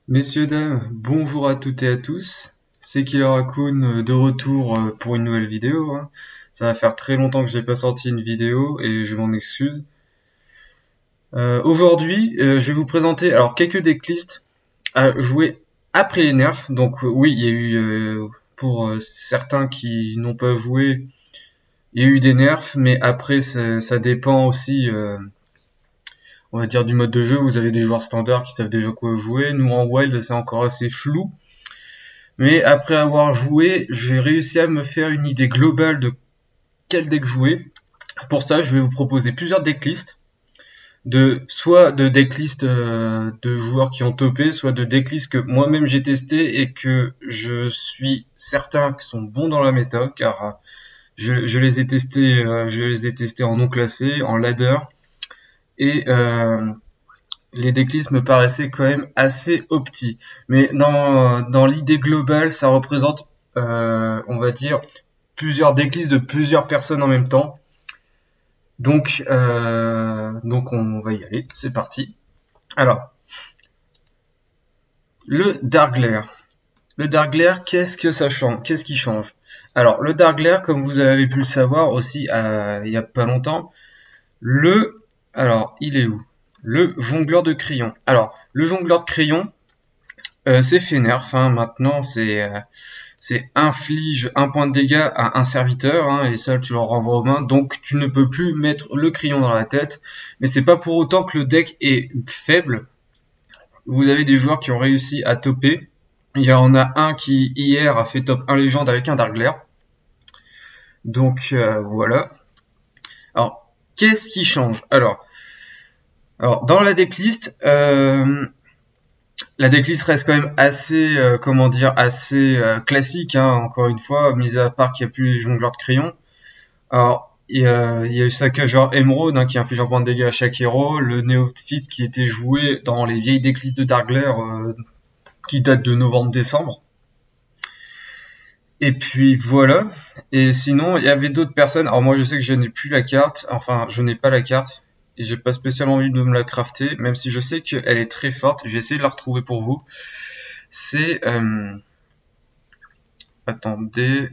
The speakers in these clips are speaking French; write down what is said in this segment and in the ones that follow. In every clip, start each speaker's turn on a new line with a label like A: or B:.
A: Messieurs, dames, bonjour à toutes et à tous. C'est Killer Raccoon de retour pour une nouvelle vidéo, hein. Ça va faire très longtemps que j'ai pas sorti une vidéo et je m'en excuse. Aujourd'hui, je vais vous présenter alors quelques decklists à jouer après les nerfs. Donc oui, il y a eu pour certains qui n'ont pas joué, il y a eu des nerfs, mais après ça dépend aussi, on va dire, du mode de jeu. Vous avez des joueurs standards qui savent déjà quoi jouer. Nous en wild, c'est encore assez flou. Mais après avoir joué, j'ai réussi à me faire une idée globale de quel deck jouer. Pour ça, je vais vous proposer plusieurs decklists, soit de decklists de joueurs qui ont topé, soit de decklists que moi-même j'ai testé et que je suis certain qu'ils sont bons dans la méta, car je les ai testés en non classé, en ladder, et les decklists me paraissaient quand même assez opti. Mais dans l'idée globale, ça représente, on va dire, plusieurs decklists de plusieurs personnes en même temps. Donc on va y aller, c'est parti. Alors, le Dark Glare. Le Dark Glare, qu'est-ce que ça change? Qu'est-ce qui change? Alors, le Dark Glare, comme vous avez pu le savoir aussi il y a pas longtemps, alors, il est où? Le jongleur de crayon. Alors, le jongleur de crayon, c'est fait nerf, hein. Maintenant, c'est inflige un point de dégâts à un serviteur, hein, et ça tu le renvoies aux mains, donc tu ne peux plus mettre le crayon dans la tête, mais c'est pas pour autant que le deck est faible. Vous avez des joueurs qui ont réussi à topper. Il y en a un qui hier a fait top 1 légende avec un Dark Glare. Donc voilà. Alors, qu'est-ce qui change? Alors dans la decklist reste quand même assez, comment dire, assez classique, hein, encore une fois, mis à part qu'il n'y a plus les jongleurs de crayon. Alors, il y a eu Saccageur Emerald, hein, qui inflige un point de dégâts à chaque héros, le néophyte qui était joué dans les vieilles decklists de Dark Glare, qui datent de novembre-décembre. Et puis voilà. Et sinon, il y avait d'autres personnes. Alors moi, je sais que je n'ai plus la carte. Enfin, je n'ai pas la carte. Et j'ai pas spécialement envie de me la crafter, même si je sais qu'elle est très forte. Je vais essayer de la retrouver pour vous. C'est... attendez...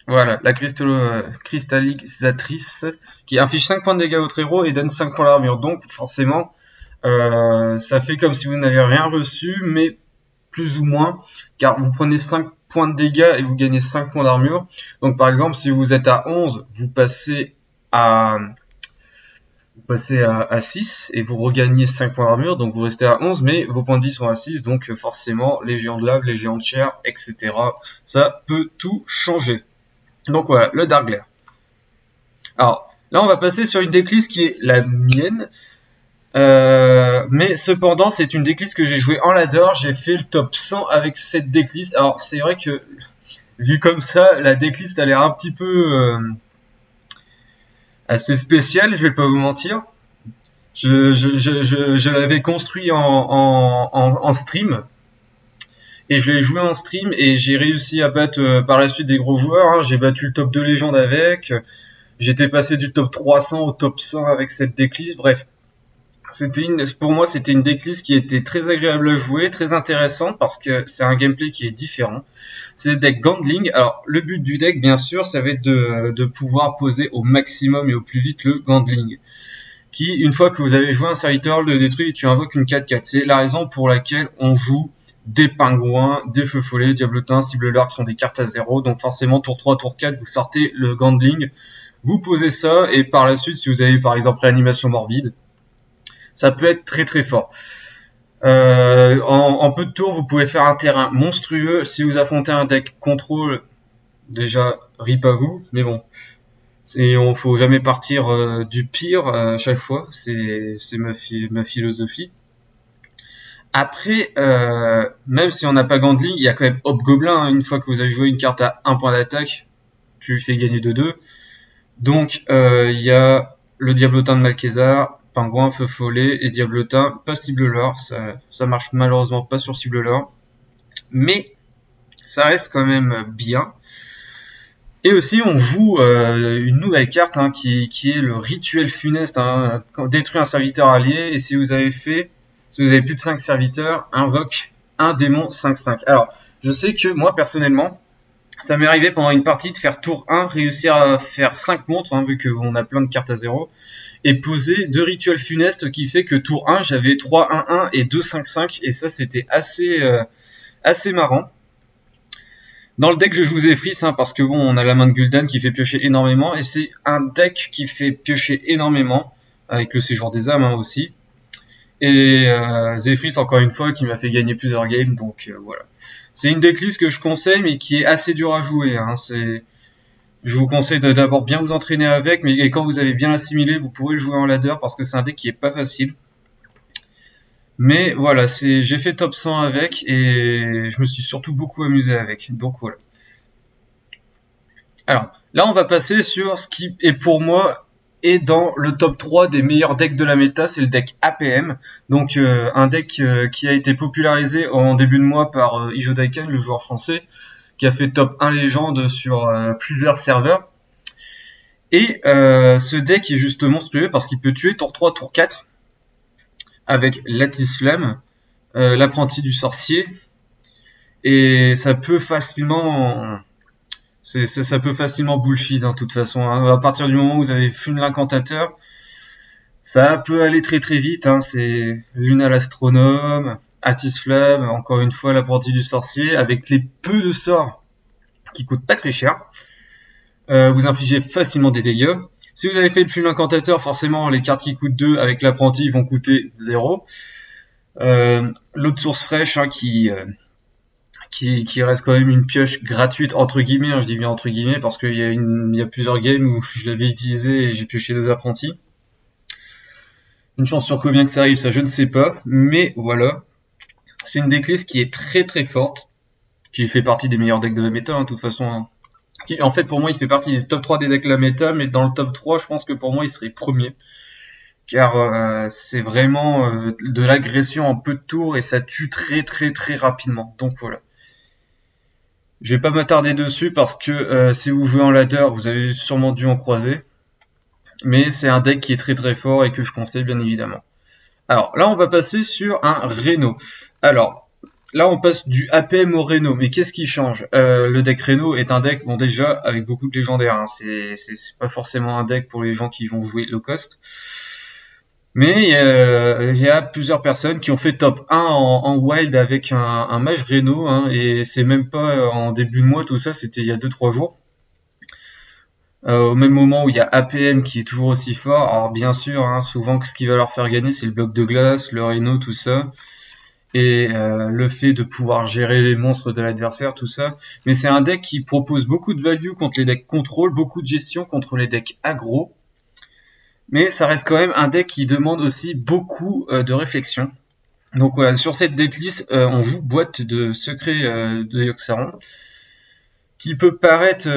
A: Voilà, la cristallisatrice qui inflige 5 points de dégâts à votre héros et donne 5 points d'armure. Donc forcément, ça fait comme si vous n'avez rien reçu, mais plus ou moins, car vous prenez 5 points de dégâts et vous gagnez 5 points d'armure. Donc par exemple, si vous êtes à 11, à, vous passez à 6 et vous regagnez 5 points d'armure, donc vous restez à 11, mais vos points de vie sont à 6, donc forcément, les géants de lave, les géants de chair, etc., ça peut tout changer. Donc voilà, le Dark Glare. Alors, là, on va passer sur une decklist qui est la mienne. Mais cependant, c'est une decklist que j'ai joué en ladder. J'ai fait le top 100 avec cette decklist. Alors, c'est vrai que, vu comme ça, la decklist a l'air un petit peu assez spéciale, je vais pas vous mentir. Je l'avais construit en stream. Et je l'ai joué en stream et j'ai réussi à battre par la suite des gros joueurs, hein. J'ai battu le top 2 légende avec. J'étais passé du top 300 au top 100 avec cette decklist. Bref, pour moi, c'était une decklist qui était très agréable à jouer, très intéressante parce que c'est un gameplay qui est différent. C'est le deck Gandling. Alors, le but du deck, bien sûr, ça va être de pouvoir poser au maximum et au plus vite le Gandling. Qui, une fois que vous avez joué un serviteur, le détruit et tu invoques une 4-4. C'est la raison pour laquelle on joue des pingouins, des feux follets, diablotins, cible-lark qui sont des cartes à 0. Donc forcément, tour 3, tour 4, vous sortez le Gandling. Vous posez ça et par la suite, si vous avez par exemple réanimation morbide, ça peut être très très fort. En peu de tours, vous pouvez faire un terrain monstrueux. Si vous affrontez un deck contrôle, déjà rip à vous, mais bon, on faut jamais partir du pire à chaque fois. C'est ma philosophie. Après, même si on n'a pas Gandling, il y a quand même Hobgoblin, hein. Une fois que vous avez joué une carte à 1 point d'attaque, tu lui fais gagner de 2. Donc, il y a le Diablotin de Malkézar, Pingouin, Feu Follet et Diablotin, pas cible lore. Ça marche malheureusement pas sur cible lore. Mais ça reste quand même bien. Et aussi, on joue une nouvelle carte, hein, qui est le rituel funeste, hein, détruire un serviteur allié. Et si Si vous avez plus de 5 serviteurs, invoque un démon 5-5. Alors, je sais que moi, personnellement, ça m'est arrivé pendant une partie de faire tour 1, réussir à faire 5 montres, hein, vu qu'on a plein de cartes à 0, et poser 2 rituels funestes qui fait que tour 1, j'avais 3-1-1 et 2-5-5, et ça, c'était assez marrant. Dans le deck, je joue Zephrys, hein, parce que bon, on a la main de Gul'dan qui fait piocher énormément, et c'est un deck qui fait piocher énormément, avec le séjour des âmes, hein, aussi. Et Zephrys, encore une fois, qui m'a fait gagner plusieurs games, donc voilà. C'est une decklist que je conseille, mais qui est assez dure à jouer, hein. Je vous conseille d'abord bien vous entraîner avec, mais quand vous avez bien assimilé, vous pourrez le jouer en ladder, parce que c'est un deck qui est pas facile. Mais voilà, j'ai fait top 100 avec, et je me suis surtout beaucoup amusé avec, donc voilà. Alors, là on va passer sur ce qui est pour moi est dans le top 3 des meilleurs decks de la méta, c'est le deck APM. Donc un deck qui a été popularisé en début de mois par Ijo Daiken, le joueur français, qui a fait top 1 légende sur plusieurs serveurs. Et ce deck est juste monstrueux parce qu'il peut tuer tour 3, tour 4 avec Lattice Flamme, l'apprenti du sorcier, et ça peut facilement... ça peut facilement bullshit, hein, de toute façon, hein. À partir du moment où vous avez Fune l'incantateur, ça peut aller très très vite, hein. C'est Luna l'astronome, Attis Flamme, encore une fois l'apprenti du sorcier, avec les peu de sorts qui coûtent pas très cher. Vous infligez facilement des dégâts. Si vous avez fait le Fune l'incantateur, forcément les cartes qui coûtent 2 avec l'apprenti vont coûter 0. L'autre source fraîche, hein, qui reste quand même une pioche gratuite entre guillemets, hein, je dis bien entre guillemets parce qu'il y a plusieurs games où je l'avais utilisé et j'ai pioché 2 apprentis. Une chance sur combien que ça arrive, ça je ne sais pas, mais voilà. C'est une decklist qui est très très forte, qui fait partie des meilleurs decks de la méta, hein, de toute façon. Hein. En fait, pour moi, il fait partie des top 3 des decks de la méta, mais dans le top 3, je pense que pour moi, il serait premier. Car c'est vraiment de l'agression en peu de tours et ça tue très très très rapidement. Donc voilà. Je vais pas m'attarder dessus parce que si vous jouez en ladder, vous avez sûrement dû en croiser. Mais c'est un deck qui est très très fort et que je conseille bien évidemment. Alors là, on va passer sur un Reno. Alors là, on passe du APM au Reno. Mais qu'est-ce qui change? Le deck Reno est un deck, bon déjà, avec beaucoup de légendaires. Hein. C'est pas forcément un deck pour les gens qui vont jouer low cost. Mais il y a plusieurs personnes qui ont fait top 1 en wild avec un mage Reno, hein, et c'est même pas en début de mois, tout ça, c'était il y a 2-3 jours. Au même moment où il y a APM qui est toujours aussi fort. Alors bien sûr, hein, souvent ce qui va leur faire gagner, c'est le bloc de glace, le Reno, tout ça. Et le fait de pouvoir gérer les monstres de l'adversaire, tout ça. Mais c'est un deck qui propose beaucoup de value contre les decks contrôle, beaucoup de gestion contre les decks aggro. Mais ça reste quand même un deck qui demande aussi beaucoup de réflexion. Donc voilà, sur cette decklist, on joue boîte de secret de Yogg-Saron, qui peut paraître,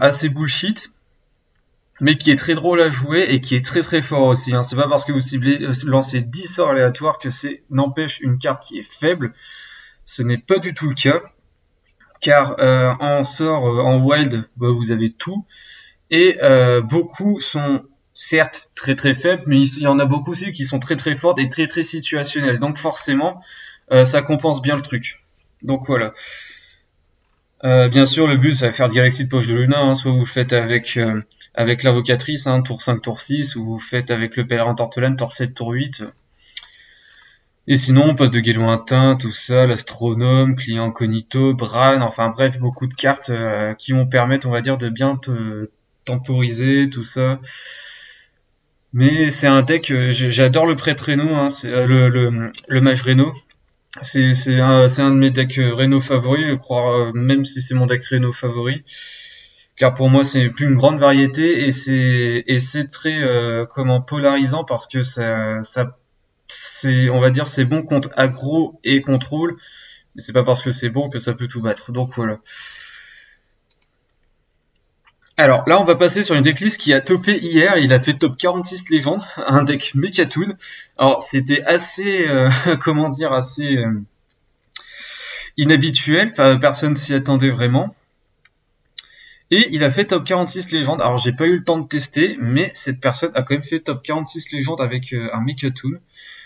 A: assez bullshit, mais qui est très drôle à jouer et qui est très très fort aussi. Hein. C'est pas parce que vous ciblez, lancez 10 sorts aléatoires que c'est n'empêche une carte qui est faible. Ce n'est pas du tout le cas, car en sort en wild, vous avez tout. Et beaucoup sont certes très très faibles, mais il y en a beaucoup aussi qui sont très très fortes et très très situationnelles. Donc forcément, ça compense bien le truc. Donc voilà. Bien sûr, le but, ça va faire de Galaxy de poche de Luna. Hein. Soit vous le faites avec l'invocatrice, hein, tour 5, tour 6, ou vous faites avec le pèlerin Tortelane, tour 7, tour 8. Et sinon, on passe de guet lointain, tout ça, l'astronome, client incognito, Bran, enfin bref, beaucoup de cartes qui vont permettre, on va dire, de bien te temporiser, tout ça. Mais c'est un deck, j'adore le prêtre Reno, hein, c'est le mage Reno. C'est un de mes decks Reno favoris, je crois, même si c'est mon deck Reno favori. Car pour moi, c'est plus une grande variété et c'est très polarisant parce que on va dire, c'est bon contre aggro et contrôle, mais c'est pas parce que c'est bon que ça peut tout battre. Donc voilà. Alors là, on va passer sur une decklist qui a topé hier. Il a fait top 46 légende, un deck Mechatoon. Alors c'était assez, assez inhabituel. Personne s'y attendait vraiment. Et il a fait top 46 légende. Alors j'ai pas eu le temps de tester, mais cette personne a quand même fait top 46 légende avec un Mechatoon.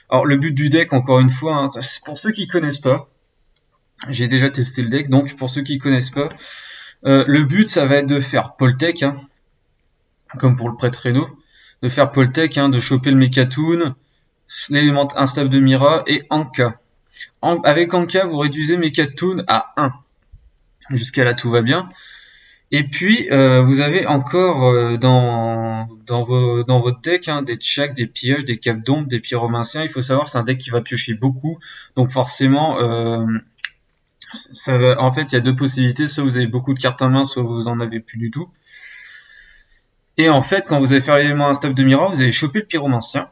A: Alors le but du deck, encore une fois, hein, c'est pour ceux qui connaissent pas, j'ai déjà testé le deck, donc pour ceux qui connaissent pas, le but ça va être de faire Poltech, hein, comme pour le prêtre Reno, de faire Poltech, hein, de choper le Mechatoon, l'élément instable de Mira et Anka. Avec Anka, vous réduisez Mechatoon à 1. Jusqu'à là, tout va bien. Et puis, vous avez encore dans votre deck, hein, des Tchak, des Pioches, des Capes d'ombre, des Pyromanciens. Il faut savoir que c'est un deck qui va piocher beaucoup. Donc forcément, en fait, il y a deux possibilités. Soit vous avez beaucoup de cartes en main, soit vous en avez plus du tout. Et en fait, quand vous allez faire l'élément instable de Mira, vous allez choper le Pyromancien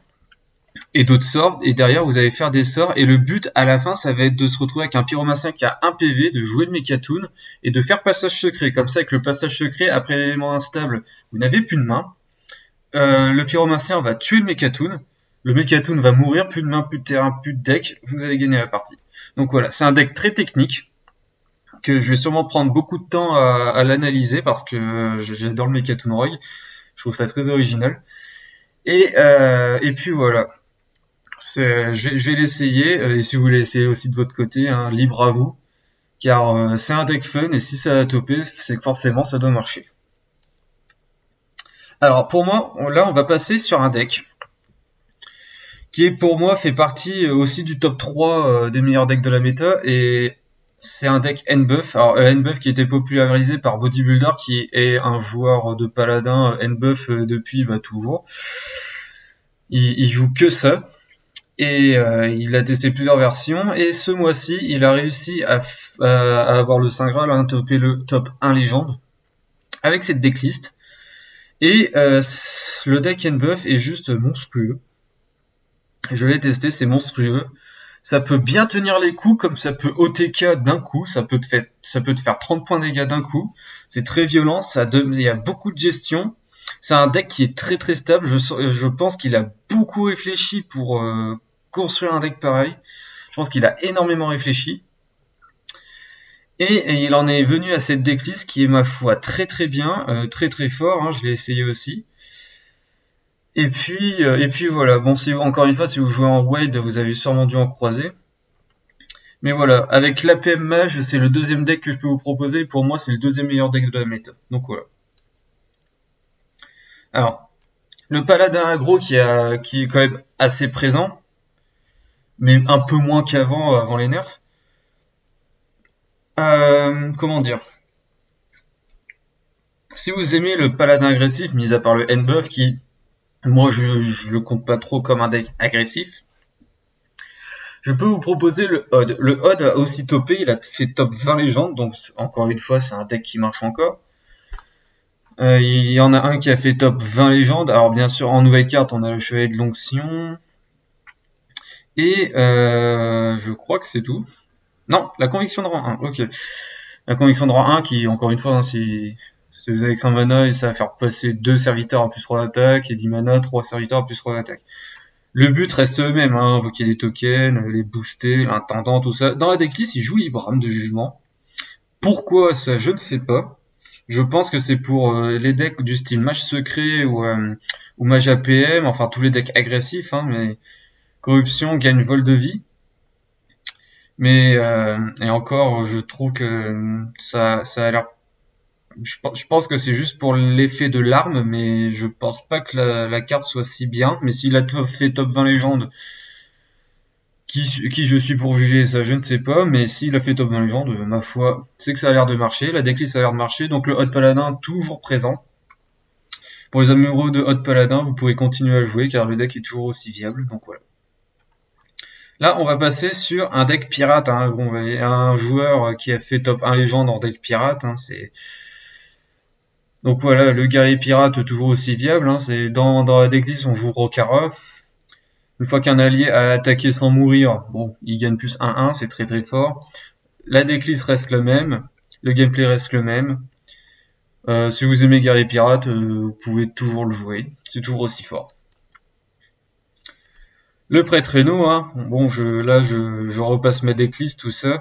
A: et d'autres sorts, et derrière vous allez faire des sorts, et le but à la fin ça va être de se retrouver avec un Pyromancien qui a 1 PV, de jouer le Mechatoon, et de faire passage secret, comme ça avec le passage secret, après l'élément instable, vous n'avez plus de main, le Pyromancien va tuer le Mechatoon va mourir, plus de main, plus de terrain, plus de deck, vous avez gagné la partie. Donc voilà, c'est un deck très technique, que je vais sûrement prendre beaucoup de temps à l'analyser, parce que j'adore le Mechatoon Rogue, je trouve ça très original. Et puis voilà. Je vais l'essayer, et si vous voulez essayer aussi de votre côté, hein, libre à vous, car c'est un deck fun, et si ça a topé, c'est que forcément ça doit marcher. Alors pour moi, là on va passer sur un deck, qui est pour moi fait partie aussi du top 3 des meilleurs decks de la méta, et c'est un deck N-Buff. Alors N-Buff qui était popularisé par Bodybuilder, qui est un joueur de paladin N-Buff depuis toujours. Il joue que ça. Et il a testé plusieurs versions, et ce mois-ci, il a réussi à avoir le Saint Graal, à topper le top 1 légende, avec cette decklist. Et le deck N-Buff est juste monstrueux. Je l'ai testé, c'est monstrueux. Ça peut bien tenir les coups, comme ça peut OTK d'un coup, ça peut te faire 30 points de dégâts d'un coup. C'est très violent, il y a beaucoup de gestion. C'est un deck qui est très très stable, je pense qu'il a beaucoup réfléchi pour construire un deck pareil. Je pense qu'il a énormément réfléchi. Et il en est venu à cette decklist qui est ma foi très très bien, très très fort, hein, je l'ai essayé aussi. Et puis voilà, bon, encore une fois, si vous jouez en Wild, vous avez sûrement dû en croiser. Mais voilà, avec l'APM Mage, c'est le deuxième deck que je peux vous proposer. Pour moi, c'est le deuxième meilleur deck de la méta. Donc voilà. Alors, le Paladin aggro qui est quand même assez présent, mais un peu moins qu'avant, avant les nerfs. Comment dire? Si vous aimez le Paladin agressif, mis à part le N-Buff, qui, moi, je le compte pas trop comme un deck agressif, je peux vous proposer le Odd. Le Odd a aussi topé, il a fait top 20 légendes, donc encore une fois, c'est un deck qui marche encore. Il y en a un qui a fait top 20 légendes. Alors bien sûr, en nouvelle carte, on a le Chevalier de l'Onction. Et je crois que c'est tout. Non, la Conviction de rang 1, ok. La Conviction de rang 1 qui, encore une fois, hein, si vous avez 100 mana, ça va faire passer 2 serviteurs à plus 3 d'attaque, et 10 mana, 3 serviteurs à plus 3 d'attaque. Le but reste le même, hein, invoquer des tokens, les booster, l'intendant, tout ça. Dans la decklist, il joue Ibram de Jugement. Pourquoi ça, je ne sais pas. Je pense que c'est pour les decks du style Mage Secret ou Mage APM, enfin tous les decks agressifs, hein, mais Corruption gagne vol de vie. Mais et encore, je trouve que ça a l'air. Je pense que c'est juste pour l'effet de l'arme, mais je pense pas que la carte soit si bien. Mais s'il a fait top 20 légendes, qui je suis pour juger ça, je ne sais pas. Mais s'il a fait top 20 légendes, ma foi, c'est que ça a l'air de marcher. La decklist a l'air de marcher. Donc le Hot Paladin toujours présent. Pour les amoureux de Hot Paladin, vous pouvez continuer à le jouer car le deck est toujours aussi viable. Donc voilà. Là, on va passer sur un deck pirate. Hein. Bon, un joueur qui a fait top 1 légende en deck pirate. Hein, donc voilà, le guerrier pirate toujours aussi viable. Hein, c'est dans la decklist, on joue Rokara. Une fois qu'un allié a attaqué sans mourir, bon, il gagne plus 1-1, c'est très très fort. La decklist reste le même, le gameplay reste le même. Si vous aimez guerrier pirate, vous pouvez toujours le jouer, c'est toujours aussi fort. Le prêtre Reno, hein, bon, je repasse ma decklist, tout ça.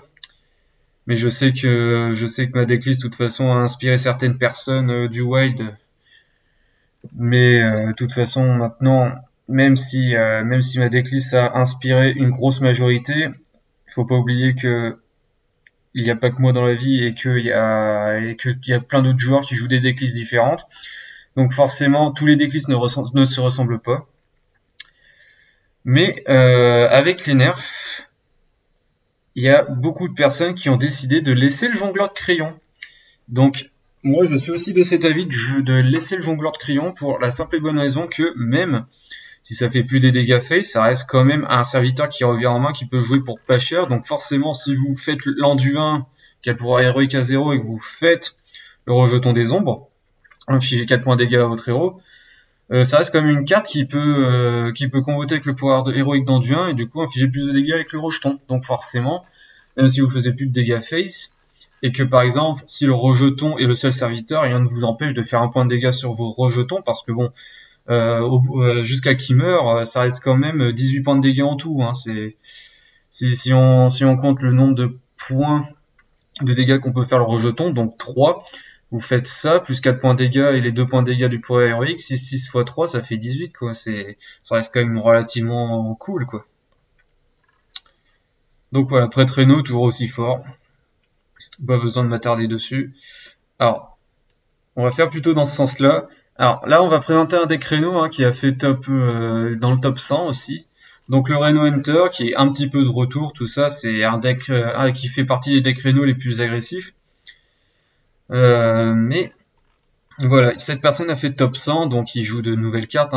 A: Mais je sais que ma decklist, de toute façon, a inspiré certaines personnes du Wild. Mais de toute façon, maintenant, même si ma decklist a inspiré une grosse majorité, il faut pas oublier que il n'y a pas que moi dans la vie et qu'il y a plein d'autres joueurs qui jouent des decklists différentes. Donc forcément, tous les decklists ne se ressemblent pas. Mais avec les nerfs, il y a beaucoup de personnes qui ont décidé de laisser le jongleur de crayon. Donc moi, je suis aussi de cet avis de laisser le jongleur de crayon pour la simple et bonne raison que même si ça fait plus des dégâts face, ça reste quand même un serviteur qui revient en main, qui peut jouer pour pas cher. Donc forcément, si vous faites l'endu 1, qui a le pouvoir héroïque à 0, et que vous faites le rejeton des ombres, infligez 4 points de dégâts à votre héros, ça reste quand même une carte qui peut comboter avec le pouvoir héroïque d'endu 1, et du coup infliger plus de dégâts avec le rejeton. Donc forcément, même si vous faisiez plus de dégâts face, et que par exemple, si le rejeton est le seul serviteur, rien ne vous empêche de faire un point de dégâts sur vos rejetons, parce que bon, jusqu'à qui meurt, ça reste quand même 18 points de dégâts en tout. Hein. Si on compte le nombre de points de dégâts qu'on peut faire le rejeton, donc 3, vous faites ça, plus 4 points de dégâts et les 2 points de dégâts du pouvoir héroïque, 6 x 3, ça fait 18, quoi. Ça reste quand même relativement cool, quoi. Donc voilà, Prêtre Reno, toujours aussi fort. Pas besoin de m'attarder dessus. Alors, on va faire plutôt dans ce sens-là. Alors là, on va présenter un deck Reno qui a fait top dans le top 100 aussi. Donc le Reno Hunter, qui est un petit peu de retour, tout ça, c'est un deck qui fait partie des decks Reno les plus agressifs. Mais voilà, cette personne a fait top 100, donc il joue de nouvelles cartes.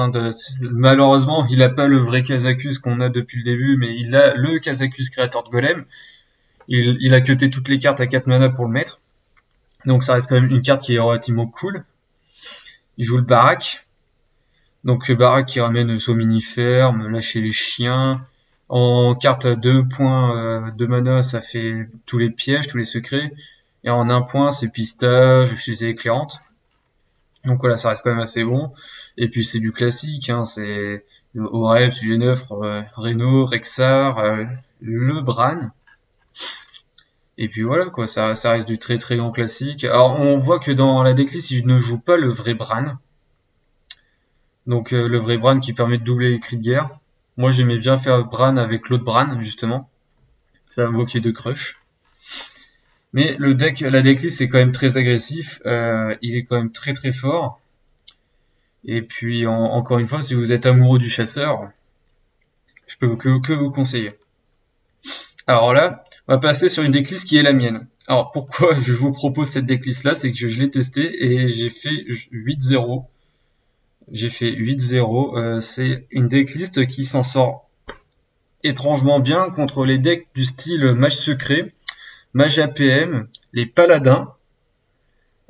A: Malheureusement, il n'a pas le vrai Kazakus qu'on a depuis le début, mais il a le Kazakus créateur de Golem. Il a cuté toutes les cartes à 4 mana pour le mettre. Donc ça reste quand même une carte qui est relativement cool. Il joue le Barak. Donc le Barak qui ramène Somnifère, lâcher les chiens. En carte à 2 points de mana, ça fait tous les pièges, tous les secrets. Et en 1 point, c'est pistage, fusée éclairante. Donc voilà, ça reste quand même assez bon. Et puis c'est du classique, c'est Oreps, G9, Reno, Rexar, le Bran. Et puis voilà, quoi, ça reste du très très grand classique. Alors on voit que dans la decklist, il ne joue pas le vrai Bran. Donc le vrai Bran qui permet de doubler les cris de guerre. Moi j'aimais bien faire Bran avec l'autre Bran, justement. Ça invoquait de crush. Mais la decklist c'est quand même très agressif. Il est quand même très très fort. Et puis encore une fois, si vous êtes amoureux du chasseur, je peux que vous conseiller. Alors là, on va passer sur une decklist qui est la mienne. Alors pourquoi je vous propose cette decklist là, c'est que je l'ai testée et j'ai fait 8-0. J'ai fait 8-0. C'est une decklist qui s'en sort étrangement bien contre les decks du style Mage Secret, Mage APM, les Paladins,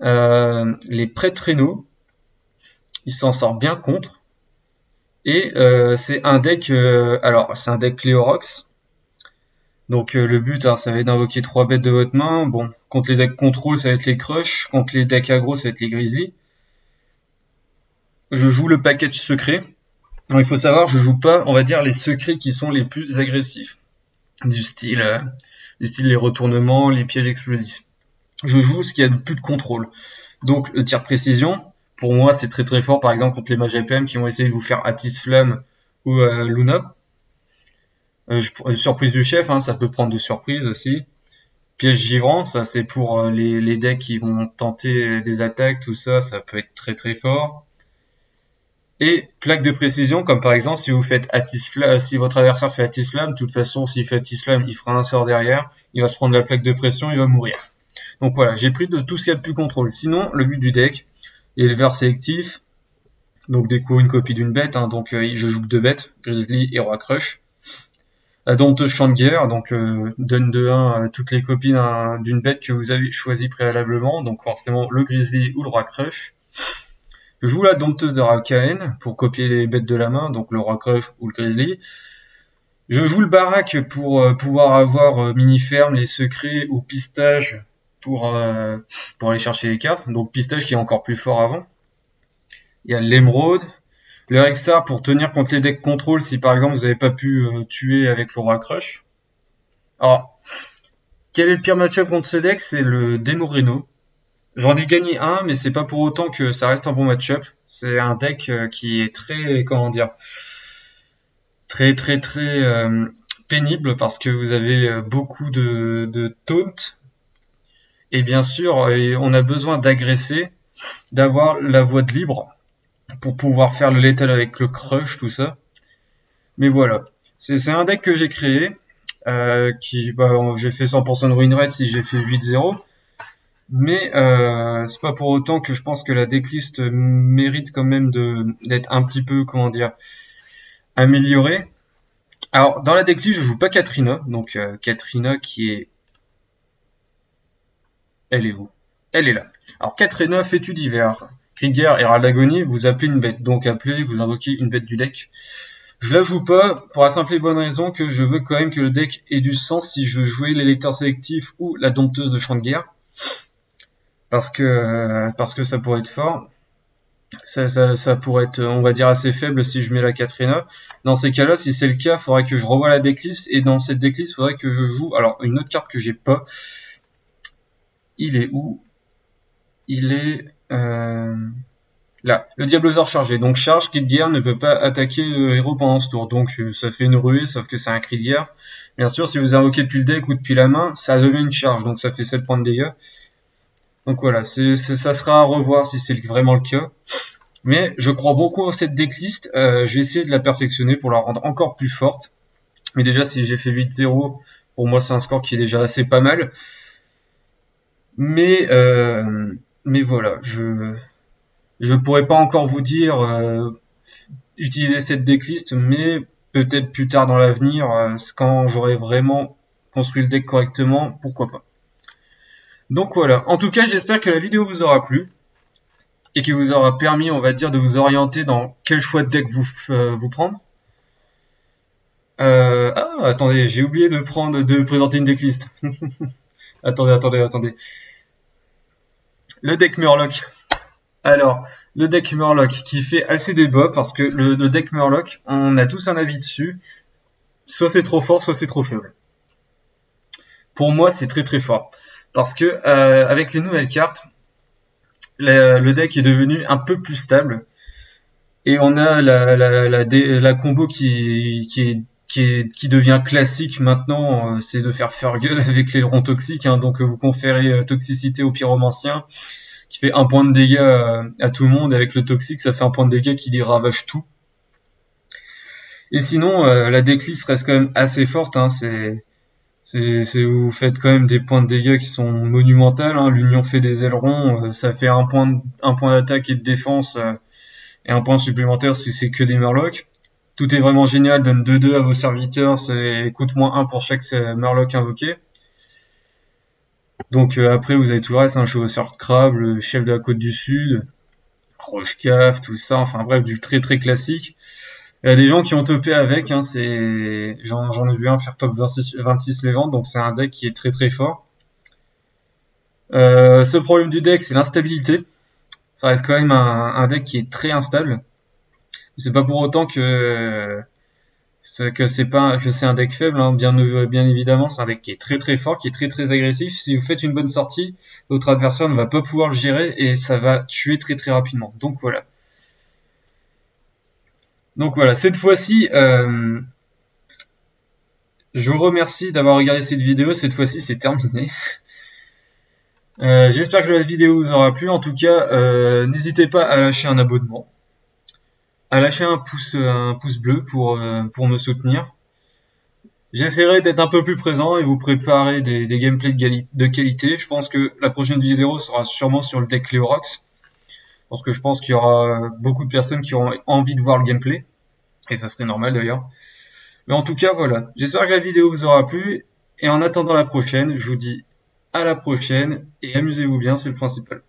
A: les Prêtres Reno. Il s'en sort bien contre. Et c'est un deck, c'est un deck Cléorox. Donc le but, ça va être d'invoquer 3 bêtes de votre main. Bon, contre les decks contrôle, ça va être les Crush. Contre les decks aggro, ça va être les Grizzly. Je joue le package secret. Alors, il faut savoir, je joue pas, on va dire, les secrets qui sont les plus agressifs. Du style les retournements, les pièges explosifs. Je joue ce qui a le plus de contrôle. Donc le tir précision, pour moi, c'est très très fort, par exemple, contre les mages APM qui vont essayer de vous faire Attis Flamme ou Luna. Surprise du chef, ça peut prendre de surprise aussi. Piège givrant, ça c'est pour les decks qui vont tenter des attaques, tout ça, ça peut être très très fort. Et plaque de précision, comme par exemple si vous faites si votre adversaire fait Attis Flamme, de toute façon s'il fait Attis Flamme, il fera un sort derrière, il va se prendre la plaque de pression, il va mourir. Donc voilà, j'ai pris de tout ce qu'il y a de plus contrôle. Sinon, le but du deck, éleveur sélectif, donc du coup une copie d'une bête, donc je joue que 2 bêtes, Grizzly et Roi Crush. La dompteuse champ de guerre, donc donne de 1 à toutes les copies d'une bête que vous avez choisi préalablement, donc forcément le Grizzly ou le Roi Crush. Je joue la dompteuse de Rakaen pour copier les bêtes de la main, donc le Roi Crush ou le Grizzly. Je joue le Barak pour pouvoir avoir mini-ferme, les secrets ou pistage pour aller chercher les cartes. Donc pistage qui est encore plus fort avant. Il y a l'émeraude. Le Rexar pour tenir contre les decks contrôle si par exemple vous n'avez pas pu tuer avec le Roi Crush. Alors, quel est le pire match-up contre ce deck? C'est le Deno Reno. J'en ai gagné un, mais c'est pas pour autant que ça reste un bon match-up. C'est un deck qui est très, comment dire, très pénible parce que vous avez beaucoup de taunt et bien sûr on a besoin d'agresser, d'avoir la voie de libre pour pouvoir faire le lethal avec le crush, tout ça. Mais voilà, c'est un deck que j'ai créé, j'ai fait 100% de win rate si j'ai fait 8-0. Mais c'est pas pour autant que je pense que la decklist mérite quand même d'être un petit peu, comment dire, améliorée. Alors dans la decklist je joue pas Katrina, donc Katrina qui est... Elle est où? Elle est là. Alors Katrina, Fétu d'hiver, Krieger, Herald d'Agonie, vous appelez une bête, donc appelez, vous invoquez une bête du deck. Je la joue pas pour la simple et bonne raison que je veux quand même que le deck ait du sens si je veux jouer l'électeur sélectif ou la dompteuse de champ de guerre. Parce que ça pourrait être fort. Ça pourrait être, on va dire, assez faible si je mets la Katrina. Dans ces cas-là, si c'est le cas, il faudrait que je revoie la decklist. Et dans cette decklist, il faudrait que je joue... Alors, une autre carte que j'ai pas. Il est où? Il est... Là, le Diablosaure chargé. Donc charge, cri de guerre ne peut pas attaquer le héros pendant ce tour. Donc ça fait une ruée, sauf que c'est un cri de guerre. Bien sûr, si vous invoquez depuis le deck ou depuis la main, ça devient une charge. Donc ça fait 7 points de dégâts. Donc voilà, ça sera à revoir si c'est vraiment le cas. Mais je crois beaucoup en cette decklist. Je vais essayer de la perfectionner pour la rendre encore plus forte. Mais déjà, si j'ai fait 8-0, pour moi c'est un score qui est déjà assez pas mal. Mais voilà, je pourrais pas encore vous dire utiliser cette decklist, mais peut-être plus tard dans l'avenir, quand j'aurai vraiment construit le deck correctement, pourquoi pas. Donc voilà, en tout cas j'espère que la vidéo vous aura plu et qui vous aura permis, on va dire, de vous orienter dans quel choix de deck vous prendre. Attendez, j'ai oublié de présenter une decklist. attendez. Le deck Murloc. Alors, le deck Murloc qui fait assez débat parce que le deck Murloc, on a tous un avis dessus. Soit c'est trop fort, soit c'est trop faible. Pour moi, c'est très très fort. Parce que avec les nouvelles cartes, le deck est devenu un peu plus stable. Et on a la combo qui devient classique maintenant, c'est de faire Furgle avec l'aileron toxique. Hein, donc vous conférez toxicité au pyromancien, qui fait 1 point de dégâts à tout le monde. Avec le toxique, ça fait 1 point de dégâts qui ravage tout. Et sinon, la decklist reste quand même assez forte. Hein, vous faites quand même des points de dégâts qui sont monumentales. Hein. L'union fait des ailerons, ça fait un point d'attaque et de défense et 1 point supplémentaire si c'est que des Murlocs. Tout est vraiment génial, donne 2-2 à vos serviteurs, c'est coûte -1 pour chaque Murloc invoqué. Donc après vous avez tout le reste, un chevaucheur de crabe, le chef de la côte du sud, Rochecaf, tout ça, enfin bref, du très très classique. Il y a des gens qui ont topé avec, hein, j'en ai vu un faire top 26 légendes, donc c'est un deck qui est très très fort. Ce problème du deck, c'est l'instabilité. Ça reste quand même un deck qui est très instable. C'est pas pour autant que c'est un deck faible, hein. Bien évidemment, c'est un deck qui est très très fort, qui est très très agressif. Si vous faites une bonne sortie, votre adversaire ne va pas pouvoir le gérer et ça va tuer très très rapidement. Donc voilà. Cette fois-ci, je vous remercie d'avoir regardé cette vidéo. Cette fois-ci, c'est terminé. J'espère que la vidéo vous aura plu. En tout cas, n'hésitez pas à lâcher un abonnement, à lâcher un pouce bleu pour me soutenir. J'essaierai d'être un peu plus présent et vous préparer des gameplays de qualité. Je pense que la prochaine vidéo sera sûrement sur le deck Leorox, parce que je pense qu'il y aura beaucoup de personnes qui auront envie de voir le gameplay, et ça serait normal d'ailleurs. Mais en tout cas, voilà. J'espère que la vidéo vous aura plu, et en attendant la prochaine, je vous dis à la prochaine, et amusez-vous bien, c'est le principal.